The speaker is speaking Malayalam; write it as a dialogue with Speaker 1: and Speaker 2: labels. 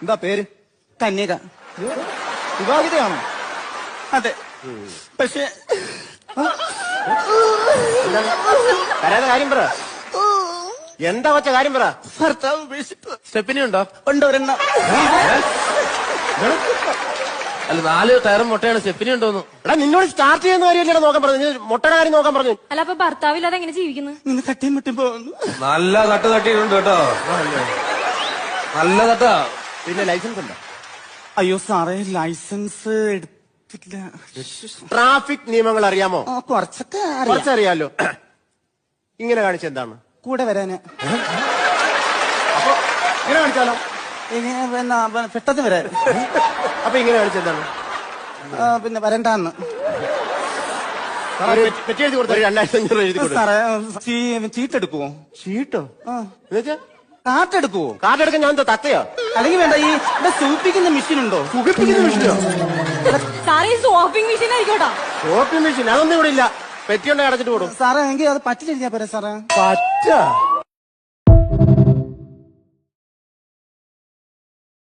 Speaker 1: എന്താ പേര്?
Speaker 2: കന്യക.
Speaker 1: വിവാഹിതയാണോ?
Speaker 2: അതെ. പക്ഷെ
Speaker 3: കരയാതെ കാര്യം പറ. എന്താ വച്ച കാര്യം പറ.
Speaker 2: ഭർത്താവ് ഉപേക്ഷിച്ചു.
Speaker 3: സ്റ്റെപ്പിനി ഉണ്ടോ?
Speaker 2: ഉണ്ട് ഒരെണ്ണം.
Speaker 3: അല്ല 4 ടയറും മുട്ടയാണ്. സ്റ്റെപ്പിനി ഉണ്ടോന്നു. എടാ നിന്നോട് സ്റ്റാർട്ട് ചെയ്യുന്ന കാര്യമല്ലേ നോക്കാൻ പറഞ്ഞു. മുട്ടയുടെ കാര്യം നോക്കാൻ പറഞ്ഞു.
Speaker 4: അല്ല അപ്പൊ ഭർത്താവില്ലാതെ എങ്ങനെ ജീവിക്കുന്നു?
Speaker 2: നിന്ന് തട്ടിയും മുട്ടി പോകുന്നു.
Speaker 5: നല്ല തട്ട് തട്ടിയിട്ടുണ്ട് കേട്ടോ. നല്ല തട്ടാ.
Speaker 3: പിന്നെ ലൈസൻസ് ഉണ്ടോ?
Speaker 2: അയ്യോ സാറേ, ലൈസൻസ് എടുത്തില്ല.
Speaker 3: ട്രാഫിക് നിയമങ്ങൾ അറിയാമോ?
Speaker 2: കുറച്ചൊക്കെ
Speaker 3: കുറച്ചറിയാലോ. ഇങ്ങനെ കാണിച്ചെന്താണ്?
Speaker 2: കൂടെ വരാന്.
Speaker 3: അപ്പൊ ഇങ്ങനെ കാണിച്ചാലോ?
Speaker 2: പിന്നെ പെട്ടെന്ന് വരാൻ.
Speaker 3: അപ്പൊ ഇങ്ങനെ കാണിച്ചെന്താണ്?
Speaker 2: പിന്നെ വരണ്ടാന്ന്.
Speaker 3: പെറ്റി എഴുതി കൊടുത്തു. 2500 എഴുതി കൊടുത്തു.
Speaker 2: സാറേ ചീട്ടെടുക്കുവോ?
Speaker 3: ചീട്ടോ? എന്നുവെച്ചാ
Speaker 2: കാട്ടെടുക്കുവോ?
Speaker 3: കാർഡെടുക്കാൻ ഞാൻ എന്താ തത്തയോ?
Speaker 2: അല്ലെങ്കിൽ വേണ്ട, ഈ ഇവിടെ സൂപ്പിക്കുന്ന മെഷീൻ ഉണ്ടോ?
Speaker 3: സുഖിപ്പിക്കുന്ന മെഷീനോ?
Speaker 4: സാറേ ഷോപ്പിംഗ് മെഷീൻ ആയിക്കോട്ടാ.
Speaker 3: ഷോപ്പിംഗ് മെഷീൻ അതൊന്നും ഇവിടെ ഇല്ല. പെറ്റി ഉണ്ടെങ്കിൽ അടച്ചിട്ട് കൊടുക്കും.
Speaker 2: സാറേ എങ്കിൽ അത് പറ്റില്ല പോരാ സാറേ.
Speaker 3: പറ്റ